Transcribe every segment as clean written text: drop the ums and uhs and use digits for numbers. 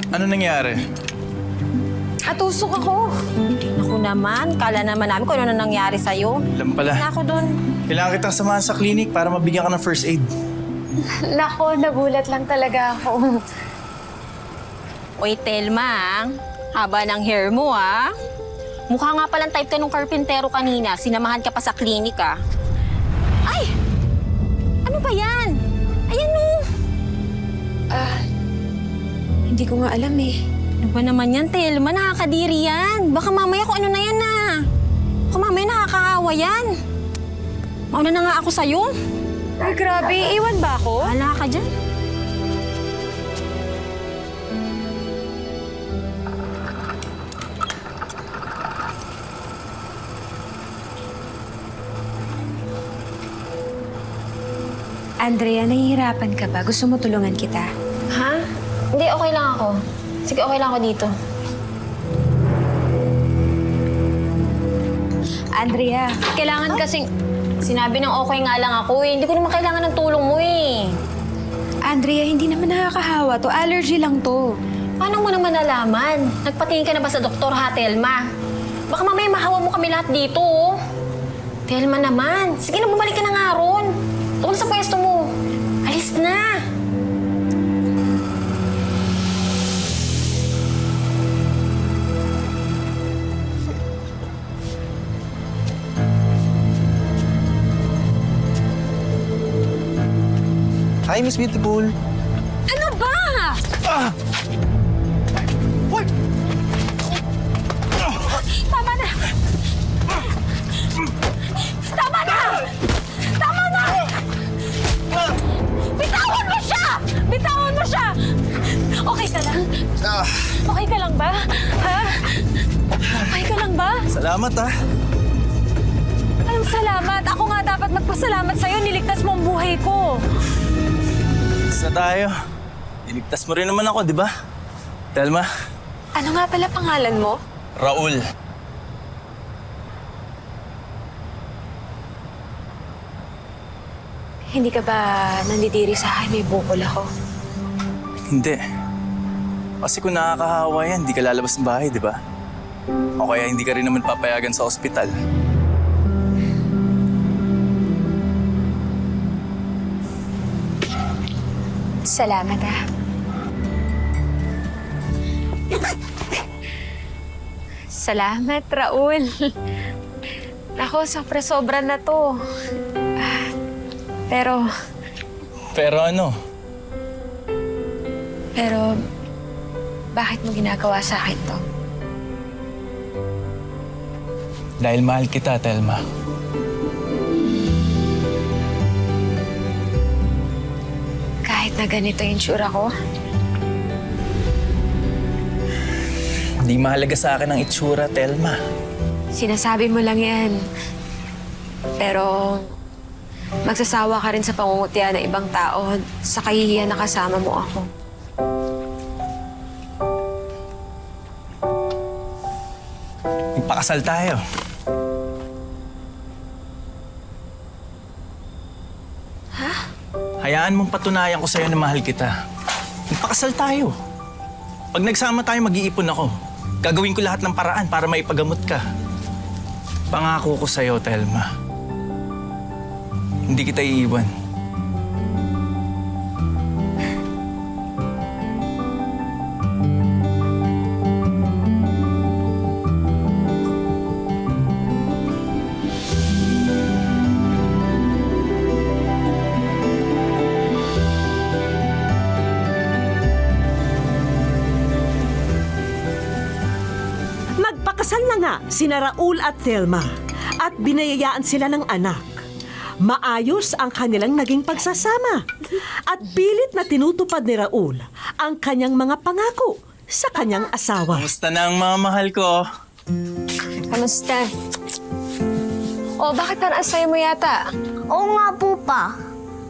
Ano nangyari? Natusok ako. Naku naman, kala naman namin kung ano na nangyari sa'yo. Alam pala. Na ako doon. Kailangan kitang samahan sa clinic para mabigyan ka ng first aid. Nako, nagulat lang talaga ako. Uy, Telma, haba ng hair mo, ah. Mukha nga palang type ka nung karpintero kanina. Sinamahan ka pa sa klinik, ah. Ay! Ano ba yan? Ayan, oh. Hindi ko nga alam eh. Ano ba naman yan, Telma? Nakakadiri yan. Baka mamaya kung ano na yan, ah. Baka mamaya nakakaawa yan. Mauna na nga ako sa'yo. Ay, grabe. Iwan ba ako? Hala ka dyan. Andrea, nahihirapan ka ba? Gusto mo tulungan kita? Ha? Hindi, okay lang ako. Sige, okay lang ako dito. Andrea, Kailangan kasing... Sinabi ng okay nga lang ako eh. Hindi ko naman kailangan ng tulong mo eh. Andrea, hindi naman nakakahawa to. Allergy lang to. Paano mo naman nalaman? Nagpatingin ka na ba sa doktor ha, Telma? Baka mamaya mahawa mo kami lahat dito oh. Telma naman. Sige na, bumalik ka na nga ron. Doon sa pwesto mo. Alis na. Hi, Miss Beautiful. Ano ba? What? Tama na! Tama na! Tama na! Bitawan mo siya! Bitawan mo siya! Okay ka lang? Okay ka lang ba? Ha? Okay ka lang ba? Salamat, ha? Anong salamat? Ako nga dapat magpasalamat sa'yo. Niligtas mo ang buhay ko. Basta tayo. Iligtas mo rin naman ako, di ba? Telma? Ano nga pala pangalan mo? Raul. Hindi ka ba nandidiri sa akin? May bukol ako. Hindi. Kasi kung nakakahawa yan, hindi ka lalabas ng bahay, di ba? O kaya hindi ka rin naman papayagan sa ospital. Salamat ah. Salamat, Raul. Ako, sobra-sobra na to. Pero, Pero ano? bakit mo ginagawa sa akin to? Dahil mahal kita, Telma. Kahit na ganito yung tsura ko, Hindi mahalaga sa akin ang itsura, Telma. sinasabi mo lang yan. Pero, magsasawa ka rin sa pangungutya ng ibang tao sa kahihiyan na kasama mo ako. Magpakasal tayo. Ha? Hayaan mong patunayan ko sa'yo na mahal kita. Magpakasal tayo. Pag nagsama tayo, mag-iipon ako. Gagawin ko lahat ng paraan para maipagamot ka. Pangako ko sa'yo, Telma. Hindi kita iiwan. Magpakasal na nga sina Raul at Thelma at binayayaan sila ng anak. Maayos ang kanilang naging pagsasama at pilit na tinutupad ni Raul ang kanyang mga pangako sa kanyang asawa. Kamusta na ang mga mahal ko? Kamusta? Oh, bakit parang asaya mo yata? Oo nga po pa.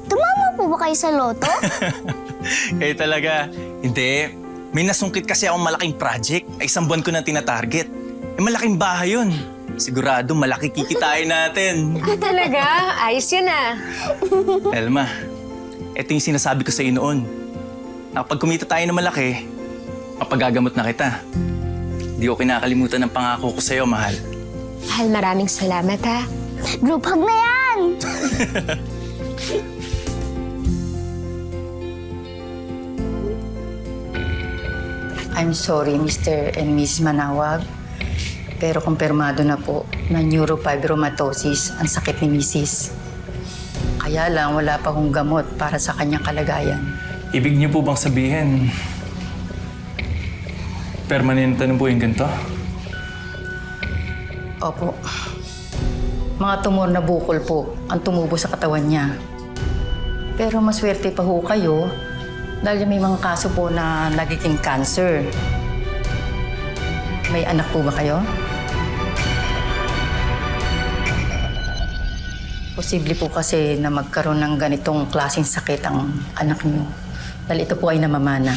Tumama po ba kayo sa loto? Kayo talaga. Hindi. May nasungkit kasi akong malaking project. Ay, 1 buwan ko na tinatarget. Eh, malaking bahay yun. Sigurado malaki kikitain natin. Talaga? Ayos yun ah. Elma, ito yung sinasabi ko sa iyo noon. Na kapag kumita tayo ng malaki, Mapagagamot na kita. Hindi ko kinakalimutan ng pangako ko sa'yo, mahal. Mahal, maraming salamat ha. Group hug na yan! I'm sorry, Mr. and Miss Manawag. Pero kumpirmado na po na neurofibromatosis ang sakit ni Mrs. Kaya lang, wala pa akong gamot para sa kanyang kalagayan. Ibig niyo po bang sabihin, permanente na po yung ganito? Opo. Mga tumor na bukol po ang tumubo sa katawan niya. Pero maswerte pa ho kayo dahil may mga kaso po na nagiging cancer. May anak po ba kayo? Posible po kasi na magkaroon ng ganitong klaseng sakit ang anak niyo. Dahil ito po ay namamana.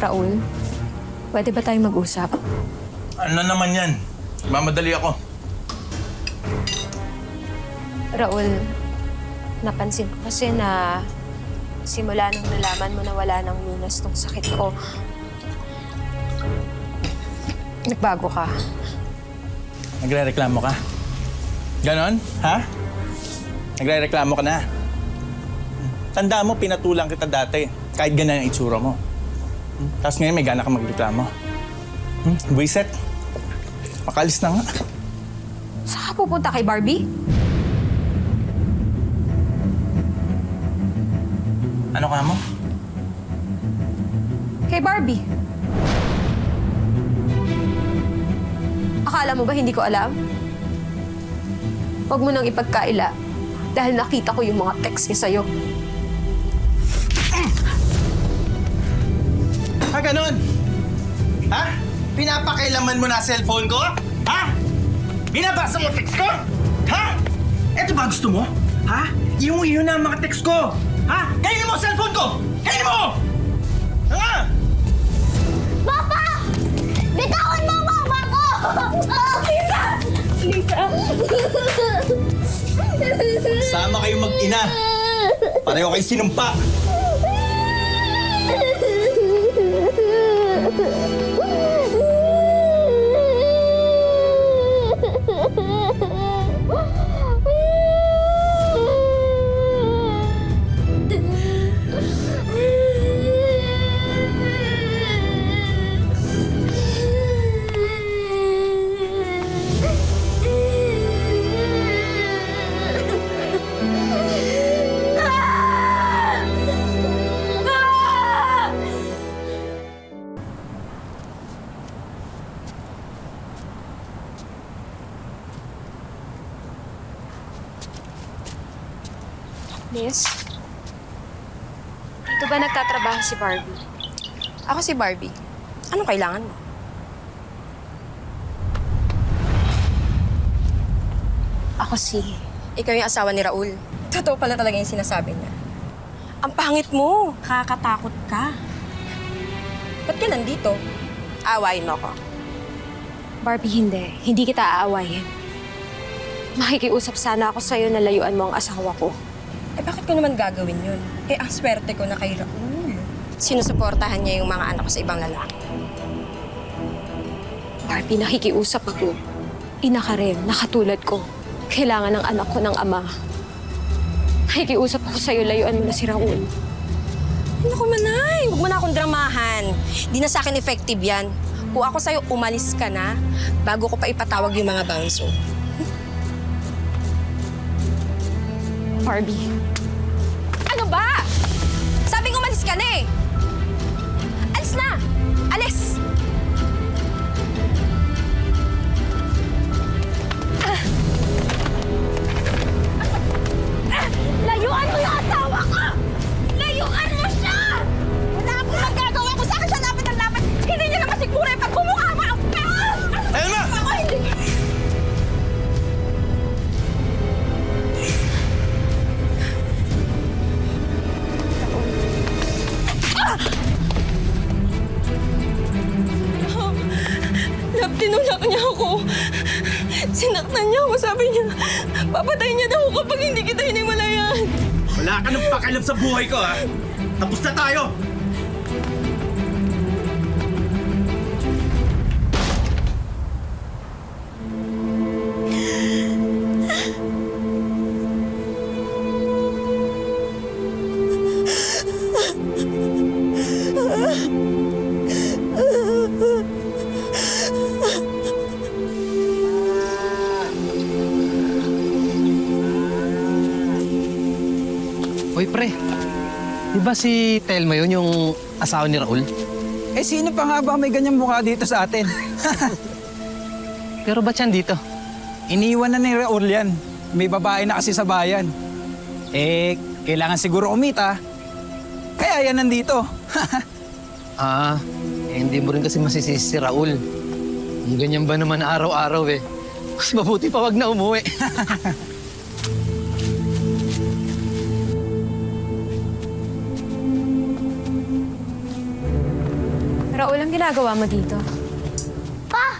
Raul, pwede ba tayo mag-usap? Ano naman yan? Mamadali ako. Raul, napansin ko kasi na simula nung nalaman mo na wala ng lunas tong sakit ko, nagbago ka. Nagre-reklamo ka? Ganon? Ha? Nagre-reklamo ka na? Tanda mo, pinatulang kita dati. Kahit ganyan ang itsura mo. Tapos ngayon may gana ka magreklamo. Buiset. Makalis na nga. Saan ka pupunta kay Barbie? Ano ka mo? Kay Barbie. Akala mo ba hindi ko alam? Huwag mo nang ipagkaila dahil nakita ko yung mga text niya sa'yo. Ha, ganon? Ha? Pinapakailaman mo na cellphone ko? Ha? Binabasa mo text ko? Ha? Eto ba gusto mo? Ha? Iyong-iyo na ang mga text ko. Ha? Kainin mo ang cellphone ko! Kainin mo! Ha? Papa! Bitawan mo ang mama ko! Lisa! Lisa! Sama kayong mag-ina. Pareho kayo sinumpa. Miss, dito ba nagtatrabaho si Barbie? Ako si Barbie. Anong kailangan mo? Ako si... Ikaw yung asawa ni Raul. Totoo pala talaga yung sinasabi niya. Ang pangit mo. Kakatakot ka. Ba't ka nandito? Aawayin mo ako. Barbie, hindi. Hindi kita aawayin. Makikiusap sana ako sa'yo na layuan mo ang asawa ko. Eh bakit ko naman gagawin yun? Eh ang swerte ko na kay Raul. Sinusuportahan niya yung mga anak ko sa ibang lalaki. Barbie, nakikiusap ako. Ina ka rin, nakatulad ko. Kailangan ng anak ko ng ama. Nakikiusap ako sa'yo, layuan mo na si Raul. Ano ko manay? Huwag mo na akong dramahan. Di na sa akin effective yan. Kung ako sa'yo, umalis ka na bago ko pa ipatawag yung mga bouncer. Barbie, Ano ba? Sabi ko umalis ka na eh. Alis na! Alis! Layuan mo yung asawa ko! Layuan mo siya! Wala akong magagawa kung saan siya lapit ang lapit. Hindi niya naman siguro yung pag bumukha mo ang pera! Elma! Ako hindi! Love, tinulak niya ako. Sinaktan niya ako. Sabi niya, papatayin niya daw ako kapag hindi kita hinimalayan. Wala ka nang pakialam sa buhay ko, ha? Tapos na tayo! Uy, pre. Di ba si Telma yun, yung asawa ni Raul? Eh, sino pa nga ba may ganyang mukha dito sa atin? Pero ba't yan dito? Iniwan na ni Raul yan. May babae na kasi sa bayan. Eh, kailangan siguro umita. Kaya yan nandito. Hindi mo rin kasi masisisi si Raul. Yung ganyan ba naman araw-araw eh. Mas mabuti pa wag na umuwi. Raul, ang ginagawa mo dito? Pa!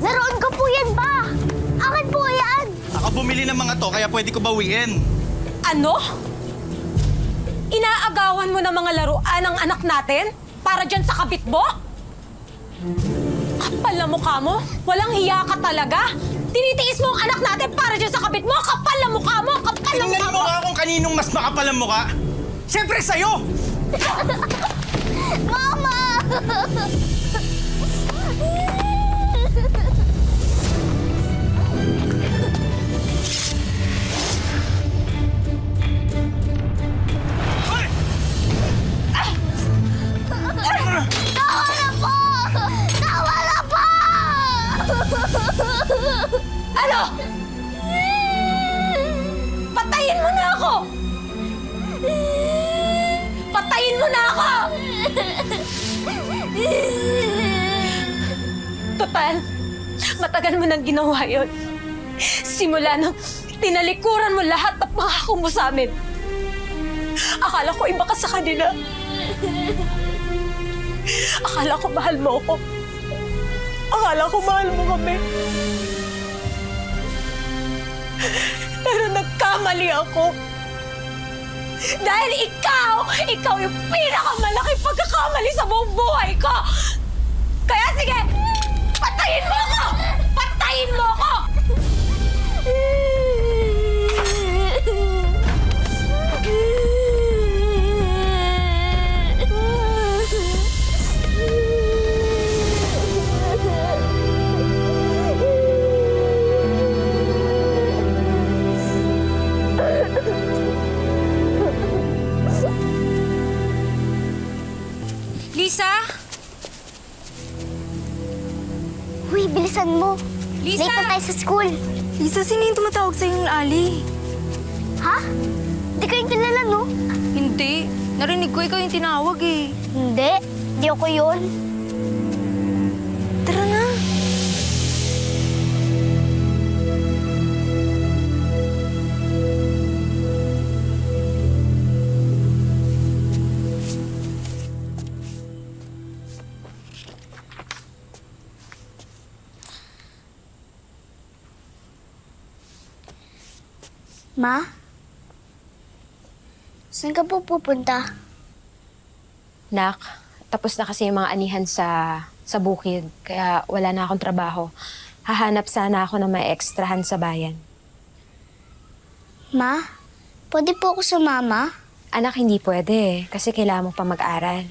Naroon ko po yan, pa! Akin po yan! Ako bumili ng mga to, kaya pwede ko bawiin. Ano? Inaagawan mo ng mga laruan ng anak natin? Para dyan sa kabit mo? Kapal na mukha mo? Walang hiya ka talaga? Tinitiis mo ang anak natin para dyan sa kabit mo? Kapal na mukha mo! Kapal na mukha Tingnan mo! mo nga kung kaninong mas makapal ang mukha. Siyempre sa'yo! Mama! Hoy! Tawa na po! Tawa na po! Ano? Patayin mo na ako! Patayin mo na ako! Total, matagal mo nang ginawa yun. Simula nung tinalikuran mo lahat ng pangako mo sa amin. Akala ko iba ka sa kanila. Akala ko mahal mo ako. Akala ko mahal mo kami. Pero nagkamali ako. Dahil ikaw yung pinakamalaking pagkakamali sa buong buhay ko! Kaya sige, patayin mo ako! Patayin mo ako! Lisa? Uy, bilisan mo. Lisa! Late na tayo sa school. Lisa, sino yung tumatawag sa yung Ali? Ha? Hindi ko yung kilala, no? Hindi. Narinig ko ikaw yung tinawag eh. Hindi. Di ako yun. Tara na. Ma? Saan ka po pupunta? Nak, tapos na kasi yung mga anihan sa bukid, kaya wala na akong trabaho. Hahanap sana ako ng may ekstrahan sa bayan. Ma? Pwede po ako sumama? Anak, hindi pwede kasi kailangan mo pa mag-aral.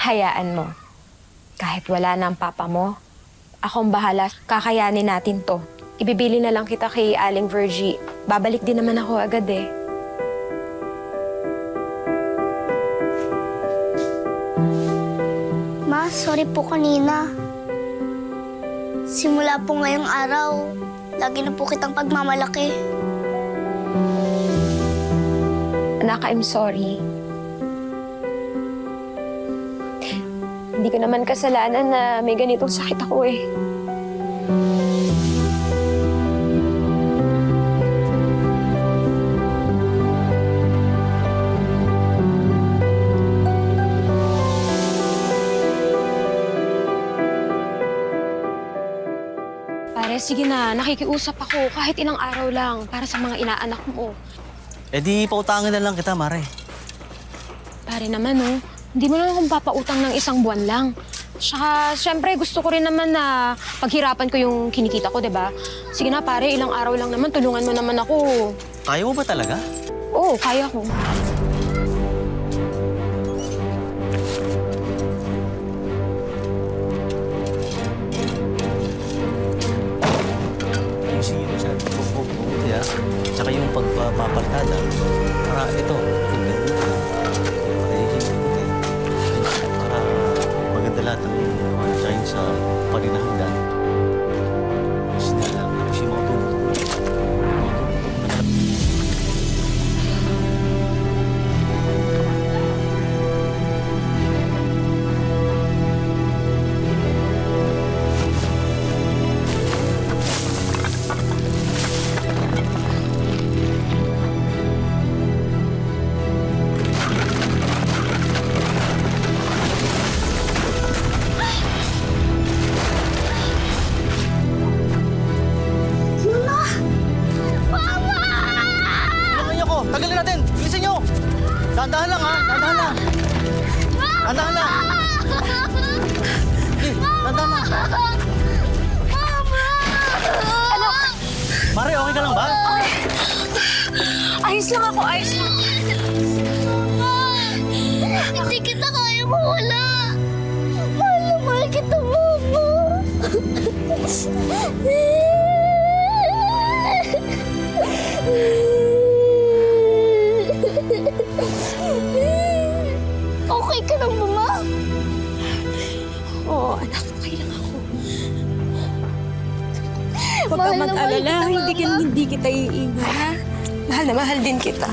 Hayaan mo. Kahit wala na ang papa mo, akong bahala, kakayanin natin to. Ibibili na lang kita kay Aling Virgie. Babalik din naman ako agad eh. Ma, sorry po kanina. Simula po ngayong araw, lagi na po kitang pagmamalaki. Anak, I'm sorry. Hindi ko naman kasalanan na may ganitong sakit ako eh. Pare, sige na. Nakikiusap ako kahit ilang araw lang para sa mga inaanak mo. Eh di pautangan na lang kita, Mare. Pare naman, oh. Hindi mo naman akong papautang ng 1 buwan lang. Tsaka, syempre, gusto ko rin naman na paghirapan ko yung kinikita ko, diba? Sige na, pare. Ilang araw lang naman. Tulungan mo naman ako. Kaya mo ba talaga? Oo, kaya ko. Ayusin mo siya. Bubuti ha. Tsaka yung pagpapaltada. Para ito. Para maganda lahat ng mga trying sa paninahanggan. Sinala. Ayusin mga tulog. Tagalin natin! Bilisin nyo! Dahan-dahan lang, ha? Dahan-dahan lang! Dahan-dahan lang! Okay, dahan-dahan lang! Mare, okay ka lang ba? Ayos lang ako, ayos lang. Hindi kita kaya mawala. Mahal na mahal kita, Mama. Okay ka lang, Mama? Oo, anak, okay lang ako. Huwag Mahal kang na mahal mag-alala, kita, Mama. hindi kita iiwan, ha? Mahal na mahal din kita.